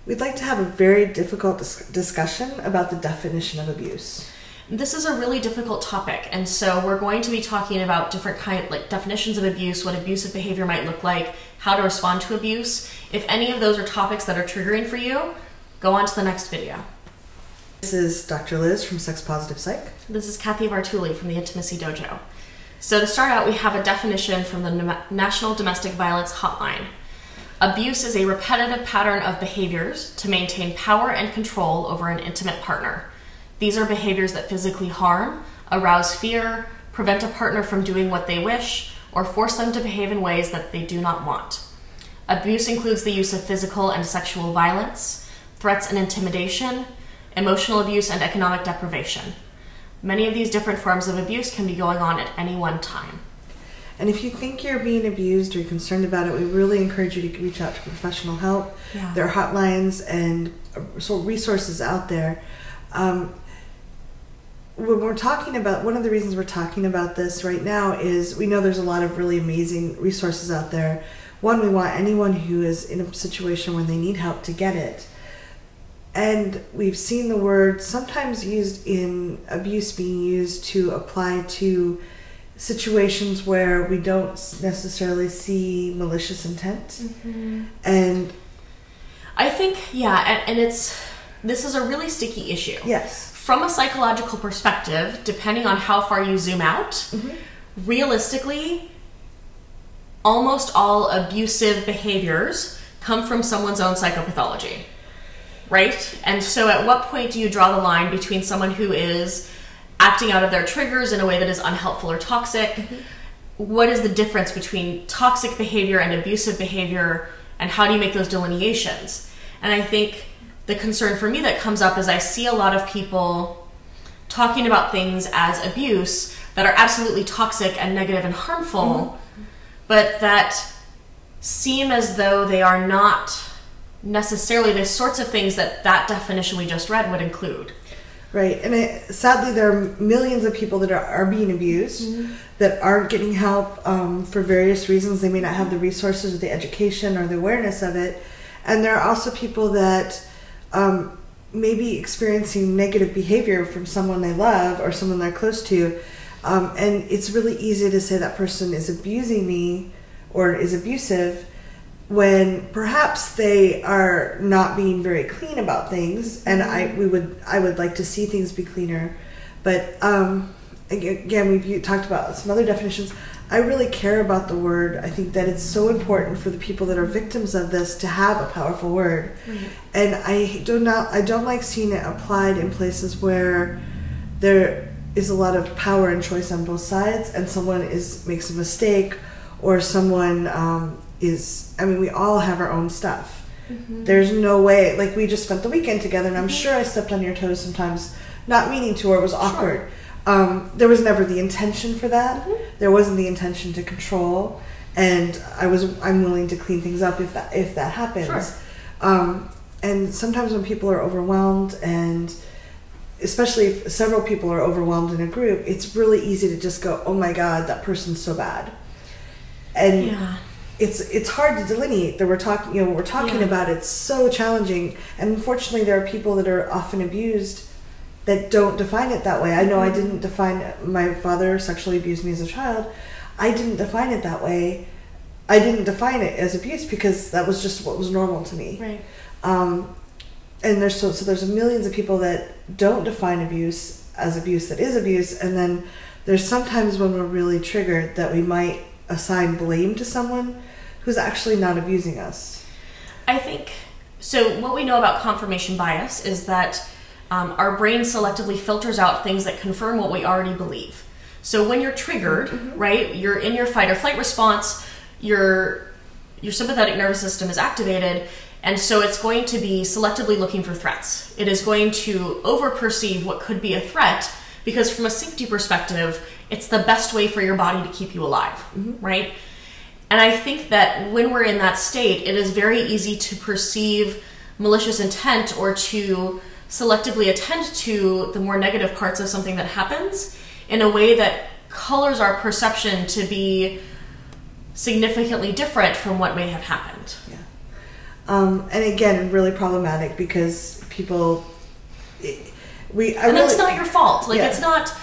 we'd like to have a very difficult discussion about the definition of abuse. This is a really difficult topic, and so we're going to be talking about different definitions of abuse, what abusive behavior might look like, how to respond to abuse. If any of those are topics that are triggering for you, go on to the next video. This is Dr. Liz from Sex Positive Psych. This is Cathy from the Intimacy Dojo. So to start out, we have a definition from the National Domestic Violence Hotline. Abuse is a repetitive pattern of behaviors to maintain power and control over an intimate partner. These are behaviors that physically harm, arouse fear, prevent a partner from doing what they wish, or force them to behave in ways that they do not want. Abuse includes the use of physical and sexual violence, threats and intimidation, emotional abuse, and economic deprivation. Many of these different forms of abuse can be going on at any one time. And if you think you're being abused or you're concerned about it, we really encourage you to reach out to professional help. Yeah. There are hotlines and resources out there. When we're talking about, one of the reasons we're talking about this right now is we know there's a lot of really amazing resources out there. One, we want anyone who is in a situation when they need help to get it. And we've seen the word sometimes used in abuse being used to apply to situations where we don't necessarily see malicious intent. Mm-hmm. And I think, yeah, and this is a really sticky issue. Yes. From a psychological perspective, depending on how far you zoom out, mm-hmm. realistically, almost all abusive behaviors come from someone's own psychopathology, right? And so at what point do you draw the line between someone who is acting out of their triggers in a way that is unhelpful or toxic? Mm-hmm. What is the difference between toxic behavior and abusive behavior, and how do you make those delineations? And I think the concern for me that comes up is I see a lot of people talking about things as abuse that are absolutely toxic and negative and harmful, mm-hmm. but that seem as though they are not necessarily the sorts of things that that definition we just read would include. Right, and sadly there are millions of people that are being abused, mm-hmm. that aren't getting help for various reasons. They may not have the resources or the education or the awareness of it. And there are also people that may be experiencing negative behavior from someone they love or someone they're close to. And it's really easy to say that person is abusing me or is abusive, when perhaps they are not being very clean about things, and I would like to see things be cleaner. But again, we've talked about some other definitions. I really care about the word. I think that it's so important for the people that are victims of this to have a powerful word. Mm-hmm. And I don't like seeing it applied in places where there is a lot of power and choice on both sides, and someone makes a mistake, or someone we all have our own stuff. Mm-hmm. There's no way, like we just spent the weekend together, and I'm sure I stepped on your toes sometimes, not meaning to, or it was awkward. Sure. There was never the intention for that. Mm-hmm. There wasn't the intention to control, and I'm willing to clean things up if that happens. Sure. And sometimes when people are overwhelmed, and especially if several people are overwhelmed in a group, it's really easy to just go, oh my God, that person's so bad. And yeah. It's hard to delineate that we're talking, what we're talking about. It's so challenging, and unfortunately, there are people that are often abused that don't define it that way. I know I didn't define. My father sexually abused me as a child. I didn't define it that way. I didn't define it as abuse because that was just what was normal to me. Right. And there's millions of people that don't define abuse as abuse that is abuse, and then there's sometimes when we're really triggered that we might assign blame to someone who's actually not abusing us. I think, so what we know about confirmation bias is that our brain selectively filters out things that confirm what we already believe. So when you're triggered, mm-hmm. right, you're in your fight or flight response, your sympathetic nervous system is activated, and so it's going to be selectively looking for threats. It is going to over-perceive what could be a threat, because from a safety perspective, it's the best way for your body to keep you alive, mm-hmm. right? And I think that when we're in that state, it is very easy to perceive malicious intent or to selectively attend to the more negative parts of something that happens in a way that colors our perception to be significantly different from what may have happened. And again, really problematic because people... that's not your fault. Like, it's not...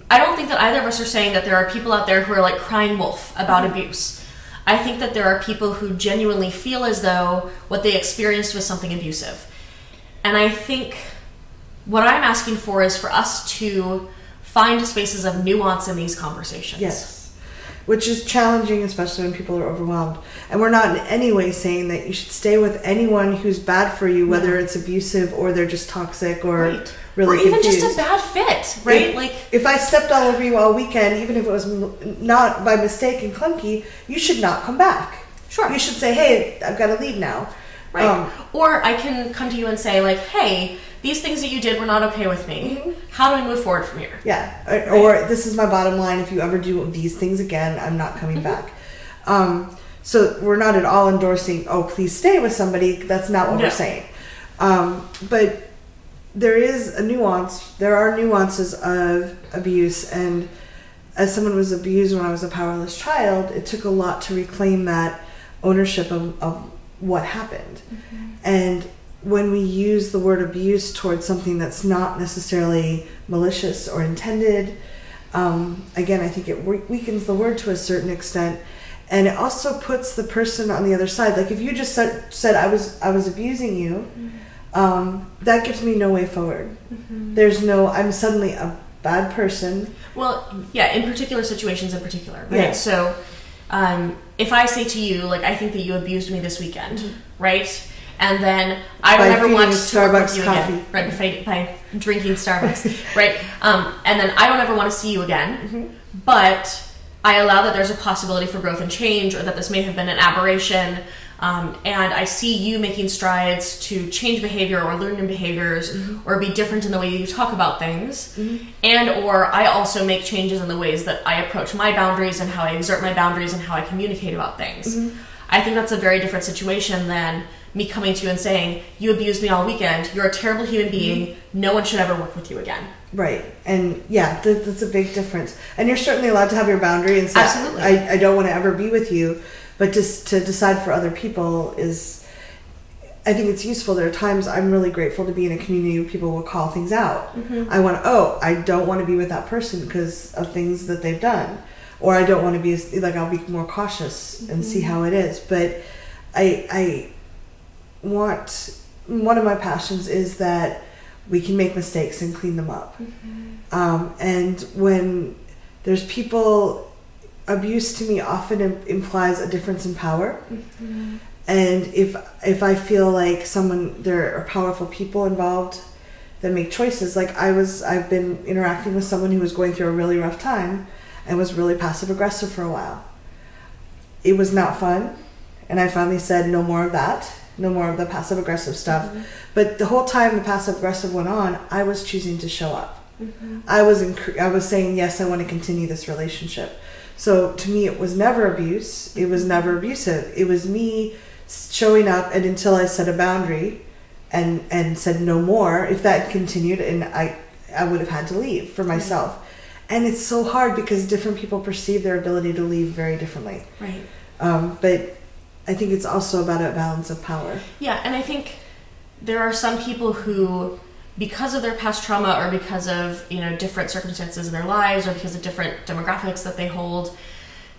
I don't think that either of us are saying that there are people out there who are like crying wolf about abuse. I think that there are people who genuinely feel as though what they experienced was something abusive. And I think what I'm asking for is for us to find spaces of nuance in these conversations. Yes. Which is challenging, especially when people are overwhelmed. And we're not in any way saying that you should stay with anyone who's bad for you, whether it's abusive or they're just toxic or really even confused. Just a bad fit, right? If I stepped all over you all weekend, even if it was not by mistake and clunky, you should not come back. Sure. You should say, hey, I've got to leave now. Right. Or I can come to you and say, like, hey, these things that you did were not okay with me. Mm-hmm. How do we move forward from here? Yeah. Or this is my bottom line. If you ever do these things again, I'm not coming back. So we're not at all endorsing, oh, please stay with somebody. That's not what we're saying. But there is a nuance. There are nuances of abuse. And as someone who was abused when I was a powerless child, it took a lot to reclaim that ownership of what happened. Mm-hmm. And when we use the word abuse towards something that's not necessarily malicious or intended, again, I think it weakens the word to a certain extent, and it also puts the person on the other side. Like if you just said I was abusing you, that gives me no way forward. Mm-hmm. I'm suddenly a bad person. Well, yeah, in particular situations in particular, right? Yeah. So if I say to you, like, I think that you abused me this weekend, right? And then I don't ever want to work with you again, right? By drinking Starbucks, right? And then I don't ever want to see you again, but I allow that there's a possibility for growth and change, or that this may have been an aberration, and I see you making strides to change behavior or learn new behaviors, or be different in the way you talk about things, and or I also make changes in the ways that I approach my boundaries and how I exert my boundaries and how I communicate about things. I think that's a very different situation than me coming to you and saying, you abused me all weekend, you're a terrible human being, no one should ever work with you again. Right. And yeah, that's a big difference. And you're certainly allowed to have your boundary and say, absolutely, I don't want to ever be with you, but just to decide for other people is, I think it's useful. There are times I'm really grateful to be in a community where people will call things out. I don't want to be with that person because of things that they've done. Or I don't want to be, I'll be more cautious and see how it is. But I want, one of my passions is that we can make mistakes and clean them up. And when there's people, abuse to me often implies a difference in power. And if I feel like there are powerful people involved that make choices, like I've been interacting with someone who was going through a really rough time and was really passive aggressive for a while. It was not fun, and I finally said no more of that. No more of the passive aggressive stuff. But the whole time the passive aggressive went on, I was choosing to show up. I was saying, yes, I want to continue this relationship. So to me, it was never abuse. It was never abusive. It was me showing up, and until I set a boundary and said no more, if that continued, and I would have had to leave for myself. And it's so hard because different people perceive their ability to leave very differently. Right. But I think it's also about a balance of power. Yeah, and I think there are some people who, because of their past trauma or because of, different circumstances in their lives or because of different demographics that they hold,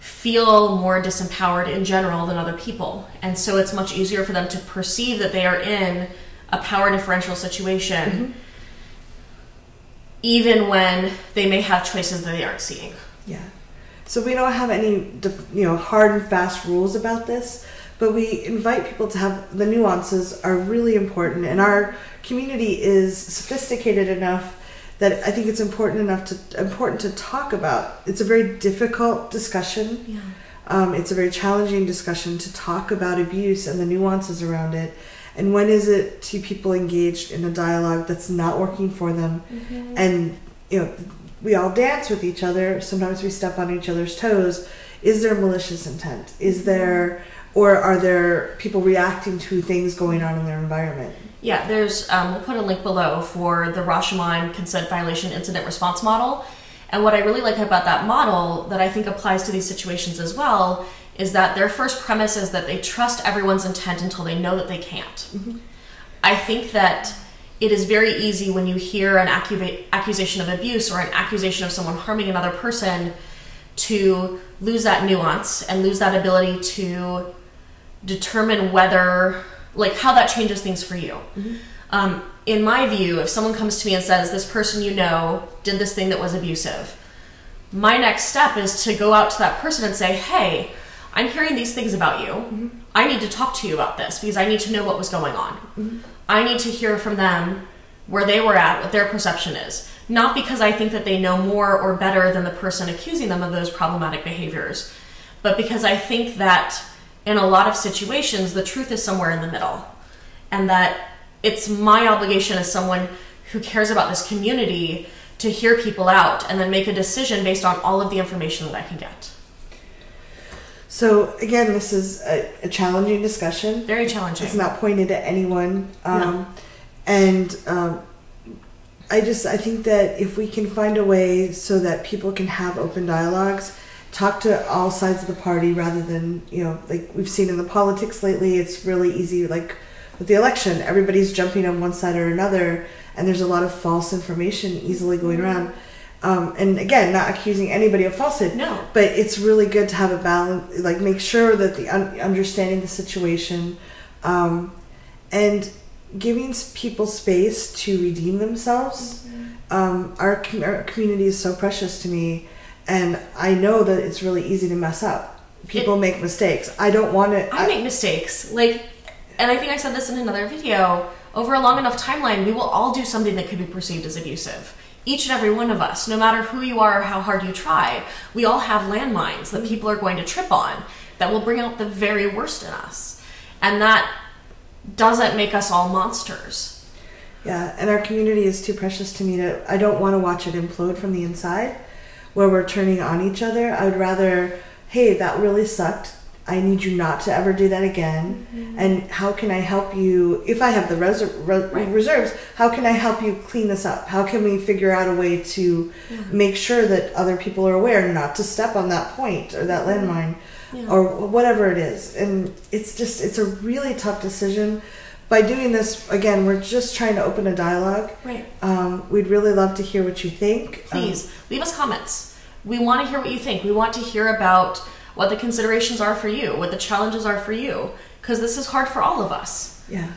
feel more disempowered in general than other people. And so it's much easier for them to perceive that they are in a power differential situation, even when they may have choices that they aren't seeing. Yeah. So we don't have any, hard and fast rules about this, but we invite people to have, the nuances are really important, and our community is sophisticated enough that I think it's important to talk about. It's a very difficult discussion. Yeah. It's a very challenging discussion to talk about abuse and the nuances around it. And when is it to people engaged in a dialogue that's not working for them? And we all dance with each other. Sometimes we step on each other's toes. Is there malicious intent? Or are there people reacting to things going on in their environment? Yeah, there's, we'll put a link below for the Rashomon Consent Violation Incident Response Model. And what I really like about that model that I think applies to these situations as well is that their first premise is that they trust everyone's intent until they know that they can't. I think that it is very easy when you hear an accusation of abuse or an accusation of someone harming another person to lose that nuance and lose that ability to determine whether, like, how that changes things for you. In my view, if someone comes to me and says, this person you know did this thing that was abusive, my next step is to go out to that person and say, hey, I'm hearing these things about you. I need to talk to you about this because I need to know what was going on. I need to hear from them where they were at, what their perception is. Not because I think that they know more or better than the person accusing them of those problematic behaviors, but because I think that in a lot of situations, the truth is somewhere in the middle. And that it's my obligation as someone who cares about this community to hear people out and then make a decision based on all of the information that I can get. So again, this is a challenging discussion. Very challenging. It's not pointed at anyone. No. I think that if we can find a way so that people can have open dialogues, talk to all sides of the party rather than, like we've seen in the politics lately, it's really easy, like with the election, everybody's jumping on one side or another, and there's a lot of false information easily going around. And again, not accusing anybody of falsehood. No. But it's really good to have a balance, like make sure that the understanding the situation, and giving people space to redeem themselves. Our community is so precious to me, and I know that it's really easy to mess up. People make mistakes. I don't want to. I make mistakes. And I think I said this in another video. Over a long enough timeline, we will all do something that could be perceived as abusive. Each and every one of us, no matter who you are or how hard you try, we all have landmines that people are going to trip on that will bring out the very worst in us. And that doesn't make us all monsters. Yeah, and our community is too precious to me I don't want to watch it implode from the inside where we're turning on each other. I would rather, hey, that really sucked. I need you not to ever do that again. And how can I help you? If I have the reserves, how can I help you clean this up? How can we figure out a way to make sure that other people are aware not to step on that point or that landmine or whatever it is? And it's a really tough decision. By doing this, again, we're just trying to open a dialogue. Right. We'd really love to hear what you think. Please, leave us comments. We want to hear what you think. We want to hear about what the considerations are for you, what the challenges are for you, because this is hard for all of us. Yeah.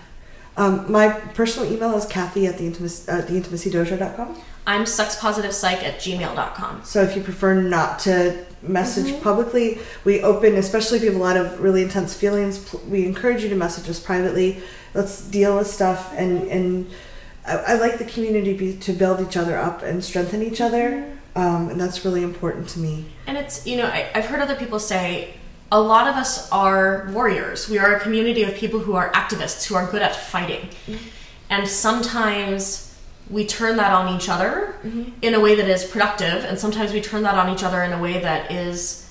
My personal email is Cathy at theintimacydojo.com. I'm sexpositivepsych@gmail.com. So if you prefer not to message publicly, we open, especially if you have a lot of really intense feelings, we encourage you to message us privately. Let's deal with stuff. And I like the community to build each other up and strengthen each other. And that's really important to me. And it's, I've heard other people say, a lot of us are warriors. We are a community of people who are activists, who are good at fighting. And sometimes we turn that on each other in a way that is productive, and sometimes we turn that on each other in a way that is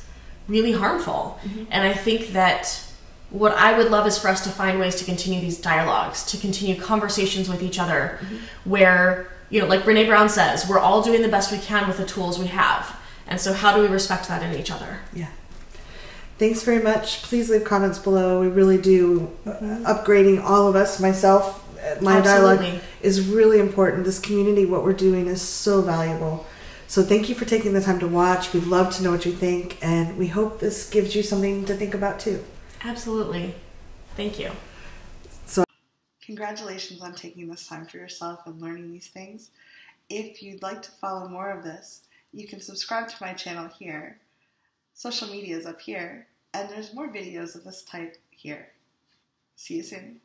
really harmful. And I think that what I would love is for us to find ways to continue these dialogues, to continue conversations with each other, where, like Brene Brown says, we're all doing the best we can with the tools we have. And so how do we respect that in each other? Yeah. Thanks very much. Please leave comments below. We really do. Upgrading all of us, myself, my dialogue is really important. This community, what we're doing is so valuable. So thank you for taking the time to watch. We'd love to know what you think, and we hope this gives you something to think about too. Absolutely. Thank you. So congratulations on taking this time for yourself and learning these things. If you'd like to follow more of this, you can subscribe to my channel here. Social media is up here, and there's more videos of this type here. See you soon.